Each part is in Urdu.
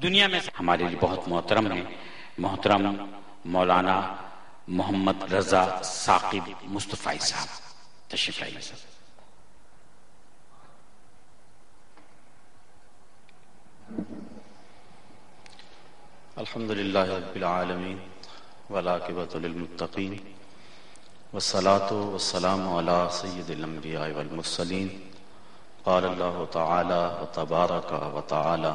دنیا میں ہمارے لیے بہت محترم ہیں محترم مولانا محمد رضا ثاقب مصطفی صاحب، تشریف لائیے سر۔ الحمد للہ رب العالمین والعاقبۃ للمتقین والصلاة والسلام علی سید الانبیاء والمرسلین۔ قال اللہ تعالی وتبارک وتعالی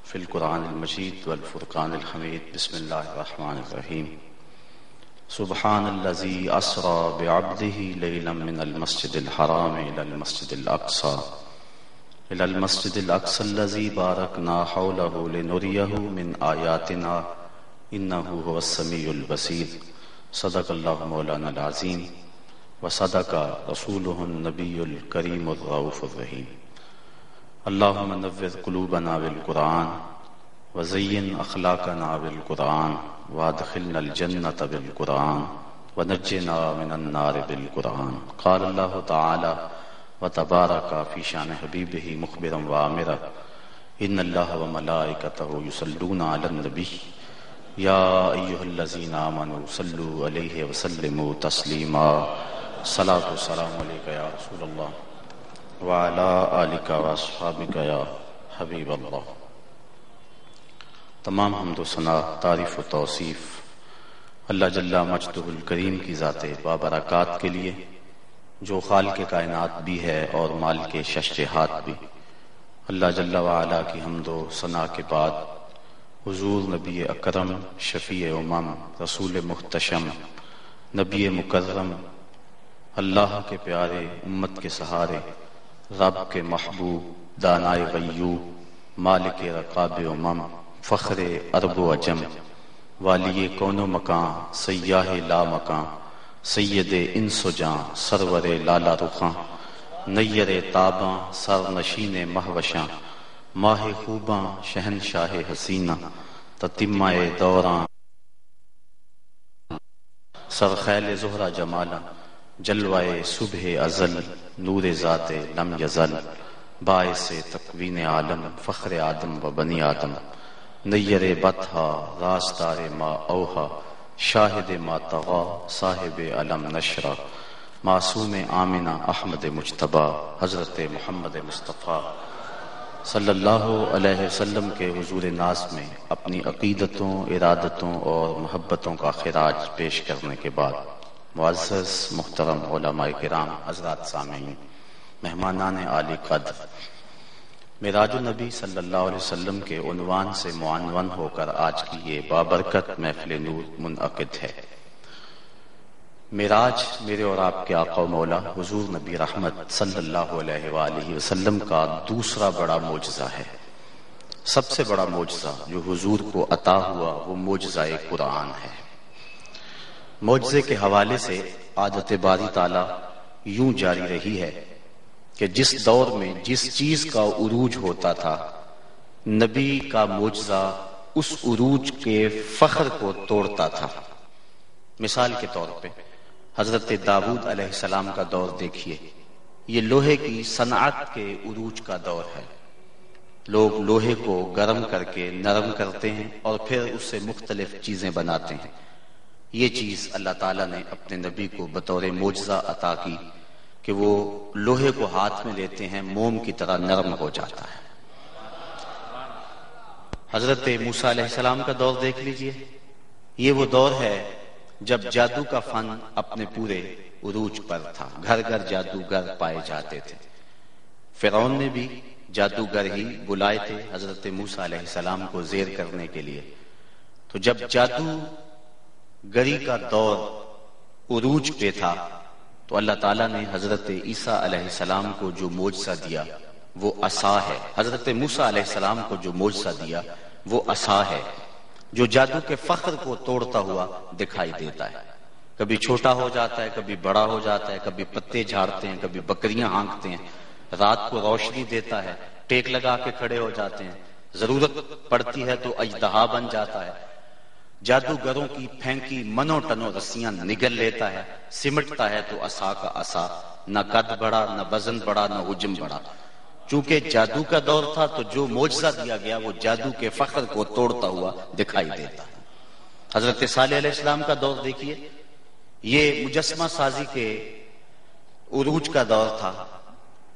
فی القرآن المجید والفرقان الحمید۔ بسم اللہ الرحمن الرحیم۔ سبحان الذی اسری بعبدہ لیلا من المسجد الحرام الی المسجد الاقصی الذی بارکنا حولہ لنریہ من آیاتنا انہ هو السمیع البصیر۔ صدق اللہ مولانا العظیم وصدق رسولہ النبی الکریم الرؤوف الرحیم۔ اللہم نور قلوبنا بالقرآن وزین اخلاقنا بالقرآن وادخلنا الجنۃ بالقرآن ونجنا من النار بالقرآن۔ قال اللہ تعالی وتبارک فی شان حبیبہ مخبرا وآمرا ان اللہ وملائکتہ یصلون علی النبی یا ایہا الذین آمنوا صلوا علیہ وسلموا تسلیما۔ صلاۃ والسلام علیک یا رسول اللہ وعلی آلک واصحابک یا حبیب اللہ۔ تمام حمد و ثنا، تعریف و توصیف اللہ جل مجدہ الکریم کی ذات بابرکات کے لیے، جو خالق کائنات بھی ہے اور مالک ششجہات بھی۔ اللہ جل وعلا کی حمد و ثنا کے بعد حضور نبی اکرم، شفیع امم، رسول محتشم، نبی مکرم، اللہ کے پیارے، امت کے سہارے، رب کے محبوب، دانائے غیوب، مالک رقاب امم، فخر عرب و عجم، والی کون و مکان، سیاہ لا مکان، سید انس و جاں، سرور لالا رخاں، نیر تاباں، سر نشین مہوشاں، ماہ خوباں، شہنشاہ حسینہ، تتمہ دوراں، سرخیل زہرہ جمالا، جلوہ صبح ازل، نور ذات لم یزل، باعث تکوین عالم، فخر آدم و بنی آدم، نیر بطحا، راستار ما اوہا، شاہد ما طغا، صاحب علم نشرہ، معصوم آمنہ احمد مجتبیٰ، حضرت محمد مصطفیٰ صلی اللہ علیہ وسلم کے حضور ناز میں اپنی عقیدتوں، ارادتوں اور محبتوں کا خراج پیش کرنے کے بعد، معزز محترم علماء کرام، حضرات سامعین، مہمانان عالی قدر، معراج النبی صلی اللہ علیہ وسلم کے عنوان سے معنون ہو کر آج کی یہ بابرکت محفل نور منعقد ہے۔ معراج میرے اور آپ کے آقا و مولا حضور نبی رحمت صلی اللہ علیہ وآلہ وسلم کا دوسرا بڑا معجزہ ہے۔ سب سے بڑا معجزہ جو حضور کو عطا ہوا وہ معجزہ قرآن ہے۔ معجزے کے حوالے سے عادت باری تعالی یوں جاری رہی ہے کہ جس دور میں جس چیز کا عروج ہوتا تھا، نبی کا معجزہ اس عروج کے فخر کو توڑتا تھا۔ مثال کے طور پہ حضرت داؤد علیہ السلام کا دور دیکھیے، یہ لوہے کی صنعت کے عروج کا دور ہے۔ لوگ لوہے کو گرم کر کے نرم کرتے ہیں اور پھر اس سے مختلف چیزیں بناتے ہیں۔ یہ چیز اللہ تعالیٰ نے اپنے نبی کو بطور معجزہ عطا کی کہ وہ لوہے کو ہاتھ میں لیتے ہیں، موم کی طرح نرم ہو جاتا ہے۔ حضرت موسیٰ علیہ السلام کا دور دیکھ لیجئے، یہ وہ دور ہے جب جادو کا فن اپنے پورے عروج پر تھا، گھر گھر جادوگر پائے جاتے تھے۔ فرعون نے بھی جادوگر ہی بلائے تھے حضرت موسیٰ علیہ السلام کو زیر کرنے کے لیے۔ تو جب جادو گری کا دور عروج پہ تھا تو اللہ تعالیٰ نے حضرت عیسیٰ علیہ السلام کو جو معجزہ دیا وہ عصا ہے۔ حضرت موسیٰ علیہ السلام کو جو معجزہ دیا وہ عصا ہے، جو جادو کے فخر کو توڑتا ہوا دکھائی دیتا ہے۔ کبھی چھوٹا ہو جاتا ہے، کبھی بڑا ہو جاتا ہے، کبھی پتے جھاڑتے ہیں، کبھی بکریاں ہانکتے ہیں، رات کو روشنی دیتا ہے، ٹیک لگا کے کھڑے ہو جاتے ہیں، ضرورت پڑتی ہے تو اژدہا بن جاتا ہے، جادوگروں کی پھینکی منو ٹنو رسیاں نگل لیتا ہے، سمٹتا ہے تو عصا کا عصا، نہ قد بڑا، نہ وزن بڑا، نہ حجم بڑا، چونکہ جادو کا دور تھا تو جو معجزہ دیا گیا وہ جادو کے فخر کو توڑتا ہوا دکھائی دیتا ہے۔ حضرت صالح علیہ السلام کا دور دیکھیے، یہ مجسمہ سازی کے عروج کا دور تھا۔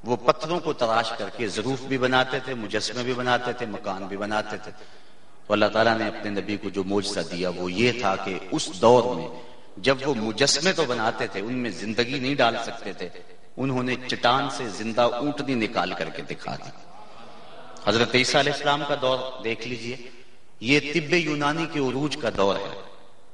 وہ پتھروں کو تراش کر کے ظروف بھی بناتے تھے، مجسمے بھی بناتے تھے، مکان بھی بناتے تھے۔ تو اللہ تعالیٰ نے اپنے نبی کو جو معجزہ دیا وہ یہ تھا کہ اس دور میں جب وہ مجسمے تو بناتے تھے، ان میں زندگی نہیں ڈال سکتے تھے، انہوں نے چٹان سے زندہ اونٹنی نکال کر کے دکھا دی۔ حضرت عیسیٰ علیہ السلام کا دور دیکھ لیجئے، یہ طب یونانی کے عروج کا دور ہے،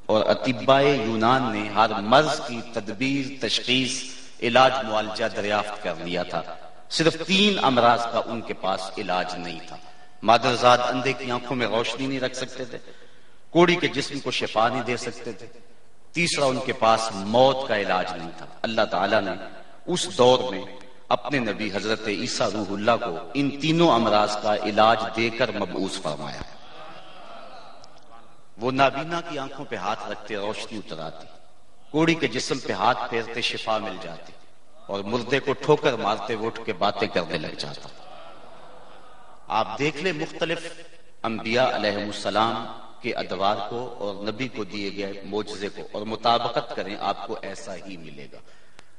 اور اطباء یونان نے ہر مرض کی تدبیر، تشخیص، علاج، معالجہ دریافت کر لیا تھا۔ صرف 3 امراض کا ان کے پاس علاج نہیں تھا۔ مادرزاد اندھے کی آنکھوں میں روشنی نہیں رکھ سکتے تھے، کوڑی کے جسم کو شفا نہیں دے سکتے تھے، تیسرا ان کے پاس موت کا علاج نہیں تھا۔ اللہ تعالیٰ نے اس دور میں اپنے نبی حضرت عیسیٰ روح اللہ کو ان تینوں امراض کا علاج دے کر مبعوث فرمایا۔ وہ نابینا کی آنکھوں پہ ہاتھ رکھتے روشنی اتر آتی، کوڑی کے جسم پہ ہاتھ پھیرتے شفا مل جاتی، اور مردے کو ٹھوکر مارتے وہ اٹھ کے باتیں کرنے لگ جاتا۔ آپ دیکھ لیں مختلف انبیاء علیہ السلام کے ادوار کو اور نبی کو دیے گئے معجزے کو اور مطابقت کریں، آپ کو ایسا ہی ملے گا۔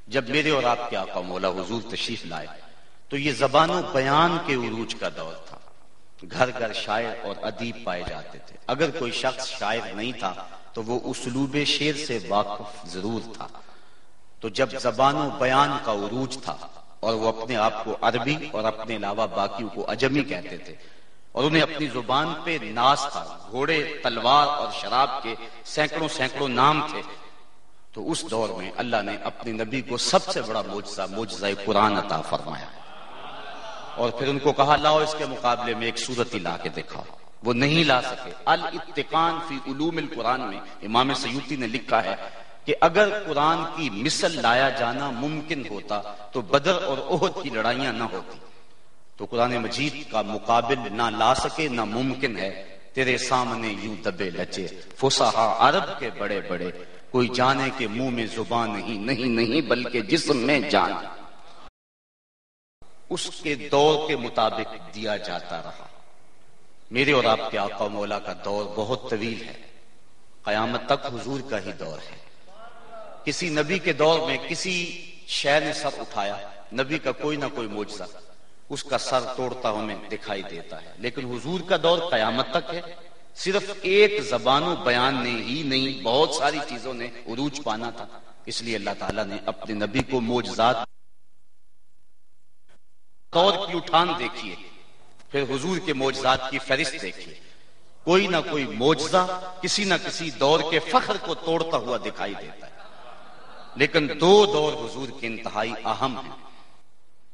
جب میرے اور آپ کے آقا مولا حضور تشریف لائے تو یہ زبان و بیان کے عروج کا دور تھا۔ گھر گھر شاعر اور ادیب پائے جاتے تھے۔ اگر کوئی شخص شاعر نہیں تھا تو وہ اسلوب شعر سے واقف ضرور تھا۔ تو جب زبان و بیان کا عروج تھا اور وہ اپنے آپ کو عربی اور اپنے علاوہ باقیوں کو عجمی کہتے تھے، اور انہیں اپنی زبان پہ ناز تھا، گھوڑے، تلوار اور شراب کے سینکڑوں نام تھے، تو اس دور میں اللہ نے اپنے نبی کو سب سے بڑا معجزہ قرآن عطا فرمایا، اور پھر ان کو کہا لاؤ اس کے مقابلے میں ایک سورت ہی لا کے دکھاؤ۔ وہ نہیں لا سکے۔ الاتقان فی علوم القرآن میں امام سیوطی نے لکھا ہے کہ اگر قرآن کی مثل لایا جانا ممکن ہوتا تو بدر اور احد کی لڑائیاں نہ ہوتی۔ تو قرآن مجید کا مقابل نہ لا سکے نہ ممکن ہے۔ تیرے سامنے یوں دبے لچے فصحا عرب کے بڑے بڑے، کوئی جانے کہ منہ میں زبان نہیں بلکہ جسم میں جان۔ اس کے دور کے مطابق دیا جاتا رہا۔ میرے اور آپ کے آقا مولا کا دور بہت طویل ہے، قیامت تک حضور کا ہی دور ہے۔ کسی نبی کے دور میں کسی شے نے سر اٹھایا، نبی کا کوئی نہ کوئی معجزہ اس کا سر توڑتا ہمیں دکھائی دیتا ہے، لیکن حضور کا دور قیامت تک ہے۔ صرف ایک زبان و بیان نے ہی نہیں، بہت ساری چیزوں نے عروج پانا تھا، اس لیے اللہ تعالیٰ نے اپنے نبی کو معجزات دور کی اٹھان دیکھیے، پھر حضور کے معجزات کی فہرست دیکھیے۔ کوئی نہ کوئی معجزہ کسی نہ کسی دور کے فخر کو توڑتا ہوا دکھائی دیتا ہے، لیکن 2 دور حضور کے انتہائی اہم ہیں۔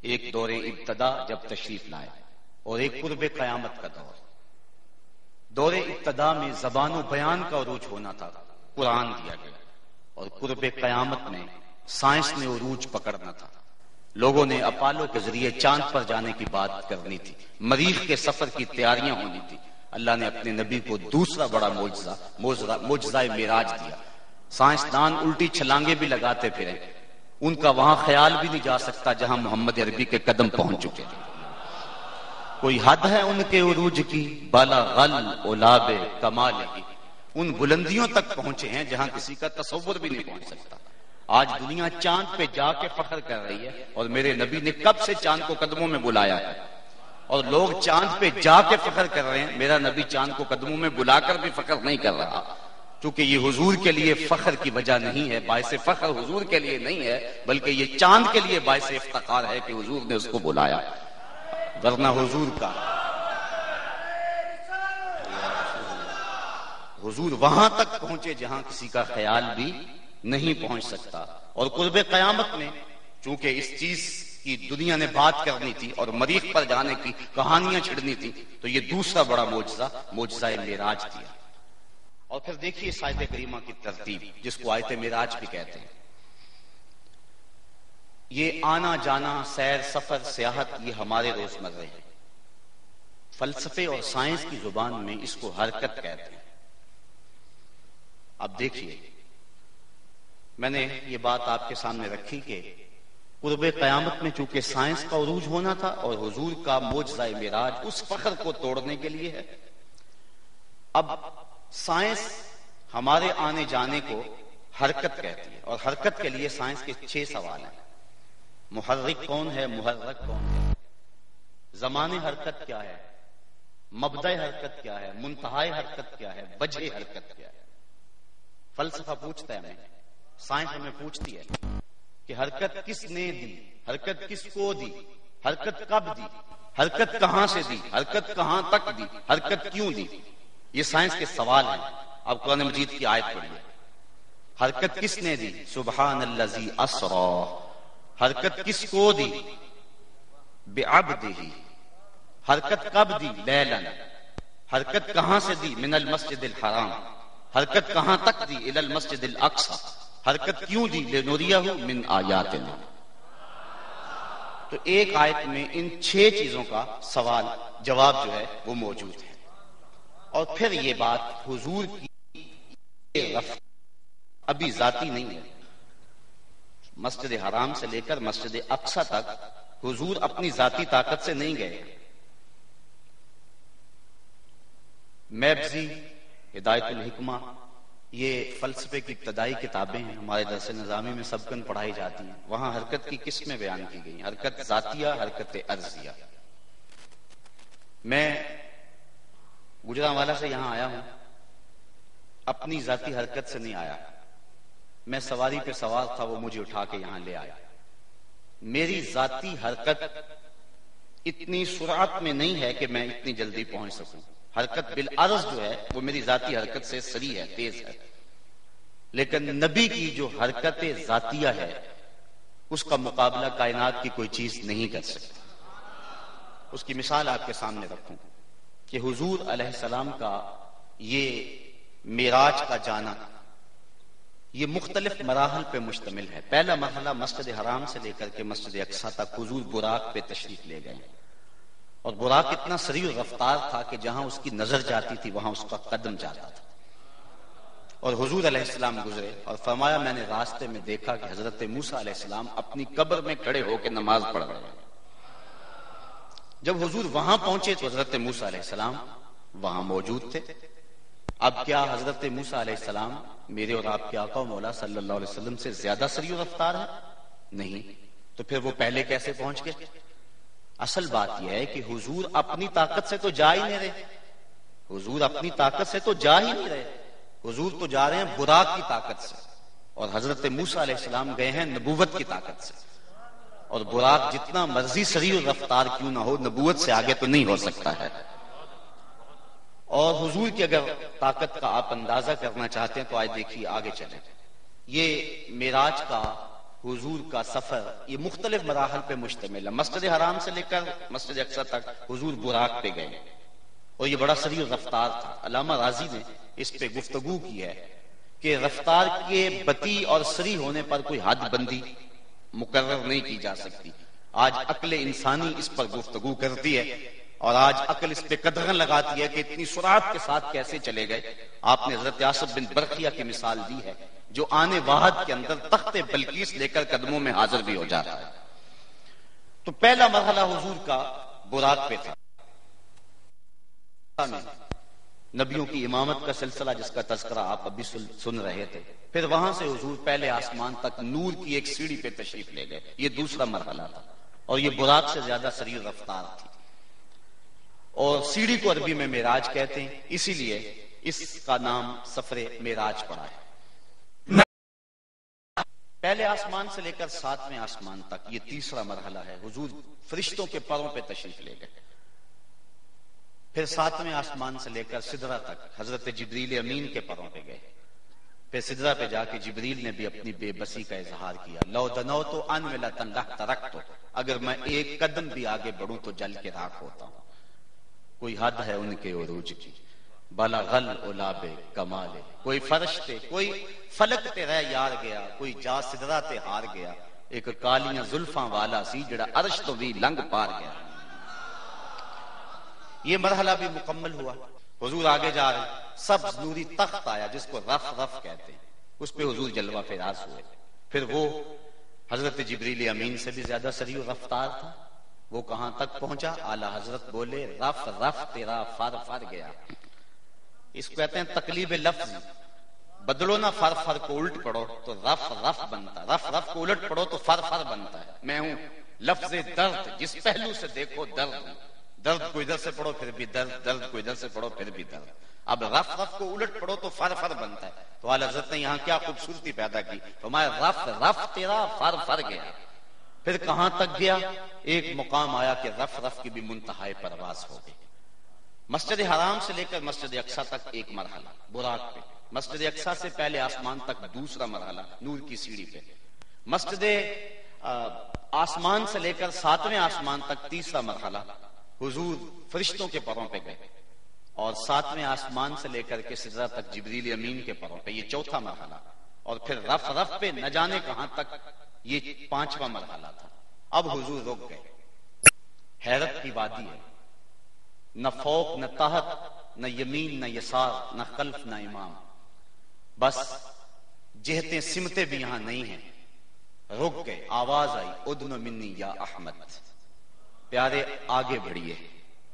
ایک دور ابتدا جب تشریف لائے، اور ایک قرب قیامت کا دور۔ دور ابتدا میں زبان و بیان کا عروج ہونا تھا، قرآن دیا گیا، اور قرب قیامت میں سائنس نے عروج پکڑنا تھا۔ لوگوں نے اپالو کے ذریعے چاند پر جانے کی بات کرنی تھی، مریخ کے سفر کی تیاریاں ہونی تھی۔ اللہ نے اپنے نبی کو دوسرا بڑا معجزہ معراج دیا۔ سائنسدان الٹی چھلانگیں بھی لگاتے پھرے، ان کا وہاں خیال بھی نہیں جا سکتا جہاں محمد عربی کے قدم پہنچ چکے تھے۔ کوئی حد ہے ان کے عروج کی، بلغ العلاب کمال کی، ان بلندیوں تک پہنچے ہیں جہاں کسی کا تصور بھی نہیں پہنچ سکتا۔ آج دنیا چاند پہ جا کے فخر کر رہی ہے، اور میرے نبی نے کب سے چاند کو قدموں میں بلایا ہے، اور لوگ چاند پہ جا کے فخر کر رہے ہیں۔ میرا نبی چاند کو قدموں میں بلا کر بھی فخر نہیں کر رہا، کیونکہ یہ حضور کے لیے فخر کی وجہ نہیں ہے، باعث فخر حضور کے لیے نہیں ہے، بلکہ یہ چاند کے لیے باعث افتخار ہے کہ حضور نے اس کو بلایا، ورنہ حضور وہاں تک پہنچے جہاں کسی کا خیال بھی نہیں پہنچ سکتا۔ اور قرب قیامت میں چونکہ اس چیز کی دنیا نے بات کرنی تھی اور مریخ پر جانے کی کہانیاں چھڑنی تھی، تو یہ دوسرا بڑا معجزہ معراج دیا۔ اور پھر دیکھیے اس آیت کریمہ کی ترتیب، جس کو آیت معراج بھی کہتے ہیں۔ یہ آنا جانا، سیر، سفر، سیاحت، یہ ہمارے روزمرہ ہیں۔ فلسفے اور سائنس کی زبان میں اس کو حرکت کہتے ہیں۔ اب دیکھیے، میں نے یہ بات آپ کے سامنے رکھی کہ قرب قیامت میں چونکہ سائنس کا عروج ہونا تھا اور حضور کا معجزہ معراج اس فخر کو توڑنے کے لیے ہے۔ اب سائنس ہمارے آنے جانے کو حرکت کہتی ہے، اور حرکت کے لیے سائنس کے 6 سوال ہیں۔ محرک کون ہے، محرک کون ہے، زمان حرکت کیا ہے، مبدأ حرکت کیا ہے، منتہائے حرکت کیا ہے، وجہ حرکت کیا ہے۔ فلسفہ پوچھتا ہے ہمیں، سائنس ہمیں پوچھتی ہے کہ حرکت کس نے دی، حرکت کس کو دی، حرکت کب دی، حرکت کہاں سے دی، حرکت کہاں تک دی، حرکت کیوں دی۔ یہ سائنس کے سوال ہیں۔ اب قرآن مجید کی آیت پڑھیے، حرکت کس نے دی، سبحان الذی اسری، حرکت کس کو دی، بعبدہ، حرکت کب دی، لیلاً، حرکت کہاں سے دی، من المسجد الحرام، حرکت کہاں تک دی، الی المسجد الاقصی، حرکت کیوں دی، لنریہ من آیاتنا۔ تو ایک آیت میں ان 6 چیزوں کا سوال جواب جو ہے وہ موجود ہے۔ اور پھر یہ بات حضور کی ابھی ذاتی نہیں ہے، مسجد حرام سے لے کر مسجد اقصی تک حضور اپنی ذاتی طاقت سے نہیں گئے۔ میبزی، ہدایت الحکمہ، یہ فلسفے کی ابتدائی کتابیں ہیں، ہمارے درس نظامی میں سبقاً پڑھائی جاتی ہیں۔ وہاں حرکت کی قسمیں بیان کی گئی، حرکت ذاتیہ، حرکت عرضیہ۔ میں گجرانوالا سے یہاں آیا ہوں، اپنی ذاتی حرکت سے نہیں آیا، میں سواری پہ سوار تھا، وہ مجھے اٹھا کے یہاں لے آیا۔ میری ذاتی حرکت اتنی سرعت میں نہیں ہے کہ میں اتنی جلدی پہنچ سکوں۔ حرکت بالعرض جو ہے وہ میری ذاتی حرکت سے سری ہے، تیز ہے، لیکن نبی کی جو حرکت ذاتیہ ہے اس کا مقابلہ کائنات کی کوئی چیز نہیں کر سکتی۔ اس کی مثال آپ کے سامنے رکھوں کہ حضور علیہ السلام کا یہ معراج کا جانا یہ مختلف مراحل پہ مشتمل ہے۔ پہلا مرحلہ مسجد حرام سے لے کر کے مسجد اقصی تک حضور براق پہ تشریف لے گئے، اور براق اتنا سریع رفتار تھا کہ جہاں اس کی نظر جاتی تھی وہاں اس کا قدم جاتا تھا۔ اور حضور علیہ السلام گزرے اور فرمایا میں نے راستے میں دیکھا کہ حضرت موسیٰ علیہ السلام اپنی قبر میں کھڑے ہو کے نماز پڑھ رہے ہیں۔ جب حضور وہاں پہنچے تو حضرت موسیٰ علیہ السلام وہاں موجود تھے۔ اب کیا حضرت موسیٰ علیہ السلام میرے اور آپ کے آقا و مولا صلی اللہ علیہ وسلم سے زیادہ سریع رفتار ہے؟ نہیں، تو پھر وہ پہلے کیسے پہنچ گئے؟ اصل بات یہ ہے کہ حضور اپنی طاقت سے تو جا ہی نہیں رہے، حضور اپنی طاقت سے تو جا ہی نہیں رہے، حضور تو جا رہے ہیں براق کی طاقت سے، اور حضرت موسیٰ علیہ السلام گئے ہیں نبوت کی طاقت سے۔ اور براق جتنا مرضی سریع رفتار کیوں نہ ہو، نبوت سے آگے تو نہیں ہو سکتا ہے۔ اور حضور کی اگر طاقت کا آپ اندازہ کرنا چاہتے ہیں تو آج دیکھیے، آگے چلیں۔ یہ معراج کا حضور کا سفر یہ مختلف مراحل پہ مشتمل ہے۔ مسجد حرام سے لے کر مسجد اقصی تک حضور براق پہ گئے، اور یہ بڑا سریع رفتار تھا۔ علامہ راضی نے اس پہ گفتگو کی ہے کہ رفتار کے بطیء اور سریع ہونے پر کوئی حد بندی مقرر نہیں کی جا سکتی۔ آج عقل انسانی اس پر گفتگو کرتی ہے، اور آج عقل اس پہ قدغن لگاتی ہے کہ اتنی سرعت کے ساتھ کیسے چلے گئے۔ آپ نے حضرت آصف بن برقیہ کی مثال دی ہے، جو آنے واحد کے اندر تخت بلقیس لے کر قدموں میں حاضر بھی ہو جاتا ہے۔ تو پہلا مرحلہ حضور کا براق پہ تھا، نبیوں کی امامت کا سلسلہ جس کا تذکرہ آپ ابھی سن رہے تھے۔ پھر وہاں سے حضور پہلے آسمان تک نور کی ایک سیڑھی پہ تشریف لے گئے، یہ دوسرا مرحلہ تھا، اور یہ براق سے زیادہ سریع رفتار تھی۔ اور سیڑھی کو عربی میں معراج کہتے ہیں، اسی لیے اس کا نام سفر معراج پڑا ہے۔ پہلے آسمان سے لے کر 7ویں آسمان تک یہ تیسرا مرحلہ ہے۔ حضور فرشتوں کے پروں پہ تشریف لے گئے۔ پھر 7ویں آسمان سے لے کر سدرہ تک حضرت جبریل امین کے پروں پہ گئے۔ پھر سدرہ پہ جا کے جبریل نے بھی اپنی بے بسی کا اظہار کیا، لو دنوت انولۃ لترکت، اگر میں ایک قدم بھی آگے بڑھوں تو جل کے راکھ ہوتا ہوں۔ کوئی حد ہے ان کے عروج کی، بلغل علاب کمال، کوئی فرش تے کوئی فلک تے رہ یار گیا، کوئی جا سدرہ تے ہار گیا، ایک کالیاں زلفاں والا سی جڑا عرش تو بھی لنگ پار گیا۔ یہ مرحلہ بھی مکمل ہوا۔ حضور آگے جا رہے، سبز نوری تخت آیا جس کو رف رف کہتے ہیں، اس پہ حضور جلوہ فراز ہوئے۔ پھر وہ حضرت جبریل امین سے بھی زیادہ سریع و رفتار تھا. وہ کہاں تک پہنچا؟ اعلی حضرت بولے رف رف تیرا فر فر گیا. اس کو کہتے ہیں تقلیب لفظ. بدلو نا فر فر کو الٹ پڑھو تو رف رف بنتا، رف رف کو الٹ پڑھو تو فر فر بنتا ہے. میں ہوں لفظ درد، جس پہلو سے دیکھو درد ہوں. درد کو ادھر سے پڑھو پھر بھی درد، درد کو ادھر سے پڑھو پھر بھی درد. اب رف رف کو الٹ پڑھو تو فر فر بنتا ہے. تو اعلی حضرت نے یہاں کیا خوبصورتی پیدا کی، فرمایا رف رف تیرا فر فر گیا. پھر کہاں تک گیا؟ ایک مقام آیا کہ رف رف کی بھی منتہائے پرواز ہو گئی. مسجد حرام سے لے کر مسجد اقصی تک ایک مرحلہ براق پہ، مسجد اقصی سے پہلے آسمان تک دوسرا مرحلہ نور کی سیڑھی پہ، مسجد آسمان سے لے کر 7ویں آسمان تک تیسرا مرحلہ حضور فرشتوں کے پروں پہ گئے، اور 7ویں آسمان سے لے کر کے سدرہ تک جبریل امین کے پروں پہ، یہ چوتھا مرحلہ. اور پھر رف رف پہ نہ جانے کہاں تک، یہ 5واں مرحلہ تھا. اب حضور رک گئے. حیرت کی وادی ہے، نہ فوق نہ تحت، نہ یمین نہ یسار، نہ خلف نہ امام. بس جہتیں سمتیں بھی یہاں نہیں ہیں. رک گئے. آواز آئی ادن منی یا احمد. پیارے آگے بڑھیے.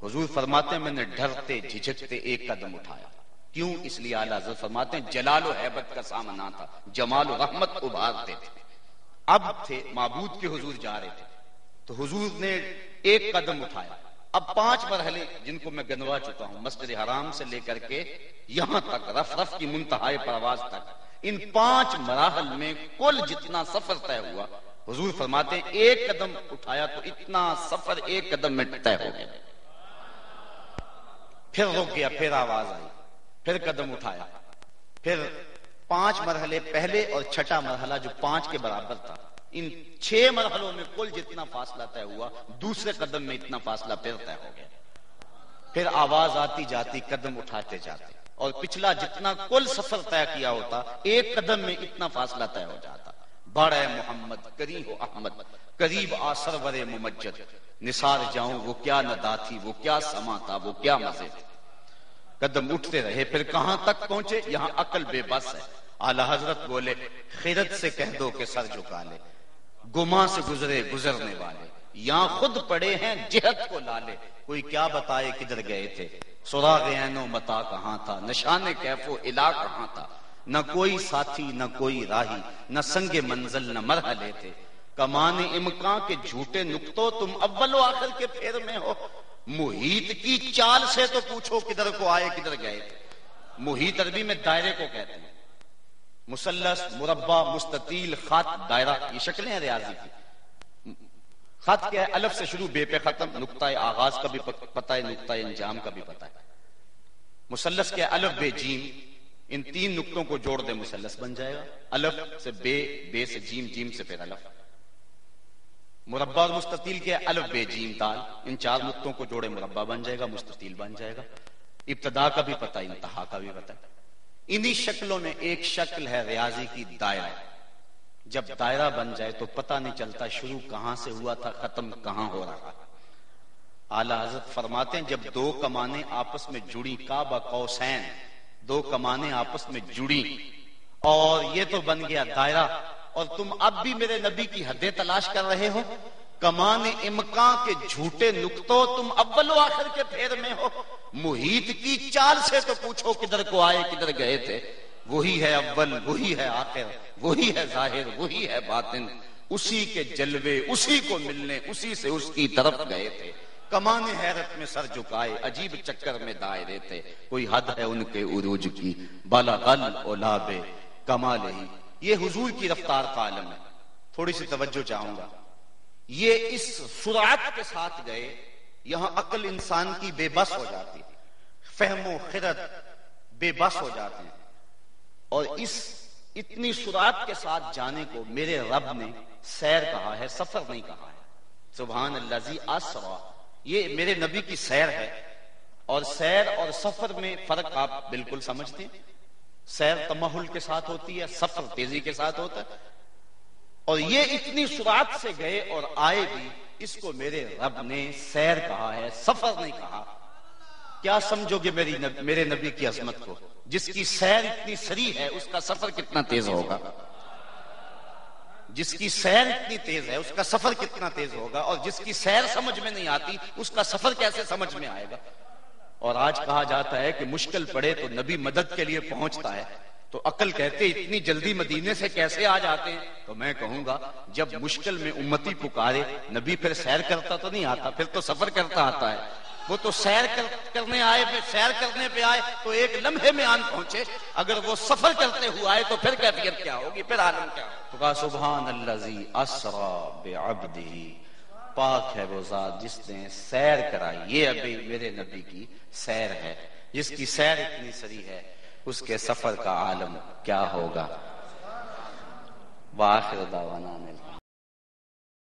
حضور فرماتے ہیں میں نے ڈرتے جھجکتے ایک قدم اٹھایا. کیوں؟ اس لیے اعلیٰ حضرت فرماتے ہیں جلال و ہیبت کا سامنا تھا، جمال و رحمت ابھارتے تھے. اب تھے معبود کے حضور جا رہے تھے تو حضور نے ایک قدم اٹھایا. اب 5 مرحلے جن کو میں گنوا چکا ہوں، مسجد حرام سے لے کر کے یہاں تک رف رف کی منتہائے پرواز تک، ان 5 مراحل میں کل جتنا سفر طے ہوا، حضور فرماتے ہیں ایک قدم اٹھایا تو اتنا سفر ایک قدم میں طے ہو گیا. پھر رک گیا، پھر آواز آئی، پھر قدم اٹھایا. پھر 5 مرحلے پہلے اور 6واں مرحلہ جو 5 کے برابر تھا، ان 6 مرحلوں میں کل جتنا فاصلہ طے ہوا، دوسرے قدم میں اتنا فاصلہ پھر طے ہو گیا. پھر آواز آتی جاتی، قدم اٹھاتے جاتے، اور پچھلا جتنا کل سفر طے کیا ہوتا، ایک قدم میں اتنا فاصلہ طے ہو جاتا. بڑے محمد قریب احمد، قریب آ سرور ممجد، نثار جاؤں وہ کیا ندا تھی، وہ کیا سما تھا، وہ کیا مزے تھے. قدم اٹھتے رہے. پھر کہاں تک پہنچے؟ یہاں عقل بے بس ہے. اعلی حضرت بولے خیرت سے کہہ دو کہ سر جھکا لے، گما سے گزرے گزرنے والے، یہاں خود پڑے ہیں جہت کو لالے. کوئی کیا بتائے کدھر گئے تھے، سراغ عین و متا کہاں تھا، نشان کیف و الا کہاں تھا. نہ کوئی ساتھی نہ کوئی راہی، نہ سنگ منزل نہ مرحلے تھے. کمان امکان کے جھوٹے نقطوں تم اول و آخر کے پھیر میں ہو. محیط کی چال سے تو پوچھو کدھر کو آئے کدھر گئے تھے. محیط عربی میں دائرے کو کہتے ہیں. مثلث، مربع، مستطیل، خط، دائرہ، یہ شکلیں ہیں ریاضی کی. خط کیا ہے؟ الف سے شروع، بے پہ ختم، نقطہ آغاز کا بھی پتہ ہے، نقطہ انجام کا بھی پتہ ہے. مثلث کیا ہے؟ الف بے جیم، ان 3 نقطوں کو جوڑ دے مثلث بن جائے گا. الف سے بے، بے سے جیم، جیم سے پھر الف. مربع اور مستطیل کیا ہے؟ الف بے جیم دال، ان 4 نقطوں کو جوڑے مربع بن جائے گا، مستطیل بن جائے گا. ابتدا کا بھی پتہ، انتہا کا بھی پتہ. انہی شکلوں میں ایک شکل ہے ریاضی کی دائرہ. جب دائرہ بن جائے تو پتہ نہیں چلتا شروع کہاں سے ہوا تھا، ختم کہاں ہو رہا. اعلی حضرت فرماتے ہیں جب 2 کمانیں آپس میں جڑی، کعبہ قوسین، 2 کمانیں آپس میں جڑی اور یہ تو بن گیا دائرہ، اور تم اب بھی میرے نبی کی حدیں تلاش کر رہے ہو. کمان امکان کے جھوٹے نقطوں تم اول و آخر کے پھیر میں ہو. محیط کی چال سے تو پوچھو کدھر کو آئے کدھر گئے تھے. وہی ہے اول، وہی ہے آخر، وہی ہے ظاہر، وہی ہے باطن. اسی کے جلوے اسی کو ملنے، اسی سے اس کی طرف گئے تھے. کمان حیرت میں سر جھکائے، عجیب چکر میں دائرے تھے. کوئی حد ہے ان کے عروج کی، بالا غل اولاب کمال ہی. یہ حضور کی رفتار کا عالم ہے. تھوڑی سی توجہ چاہوں گا. یہ اس سرعت کے ساتھ گئے، یہاں عقل انسان کی بے بس ہو جاتی، فہم و خرد بے بس ہو جاتے ہیں. اور اس اتنی سرعت کے ساتھ جانے کو میرے رب نے سیر کہا ہے، سفر نہیں کہا ہے. سبحان الذی اسرا، یہ میرے نبی کی سیر ہے. اور سیر اور سفر میں فرق آپ بالکل سمجھتے ہیں. سیر تمہل کے ساتھ ہوتی ہے، سفر تیزی کے ساتھ ہوتا ہے. اور یہ اتنی سرعت سے گئے اور آئے بھی، اس کو میرے رب نے سیر کہا ہے، سفر نہیں کہا. کیا سمجھو گے میرے نبی کی عظمت کو؟ جس کی سیر اتنی سری ہے اس کا سفر کتنا تیز ہوگا. جس کی سیر اتنی تیز ہے اس کا سفر کتنا تیز ہوگا، اور جس کی سیر سمجھ میں نہیں آتی اس کا سفر کیسے سمجھ میں آئے گا۔ اور آج کہا جاتا ہے کہ مشکل پڑے تو نبی مدد کے لیے پہنچتا ہے، تو عقل کہتے اتنی جلدی مدینے سے کیسے آ جاتے ہیں؟ تو میں کہوں گا جب مشکل میں امتی پکارے نبی پھر سیر کرتا تو نہیں آتا، پھر تو سفر کرتا آتا ہے۔ وہ تو سیر کرنے آئے، سیر کرنے پہ آئے تو ایک لمحے میں آن پہنچے، اگر وہ سفر کرتے ہوئے آئے تو پھر کیفیت کیا ہوگی، پھر عالم کیا ہوگا؟ تو کہا سبحان الذی اسری بعبدہ، پاک ہے وہ ذات جس نے سیر کرائی۔ یہ ابھی میرے نبی کی سیر ہے، جس کی سیر اتنی سری ہے اس کے سفر کا عالم کیا ہوگا۔ وآخر دعوانا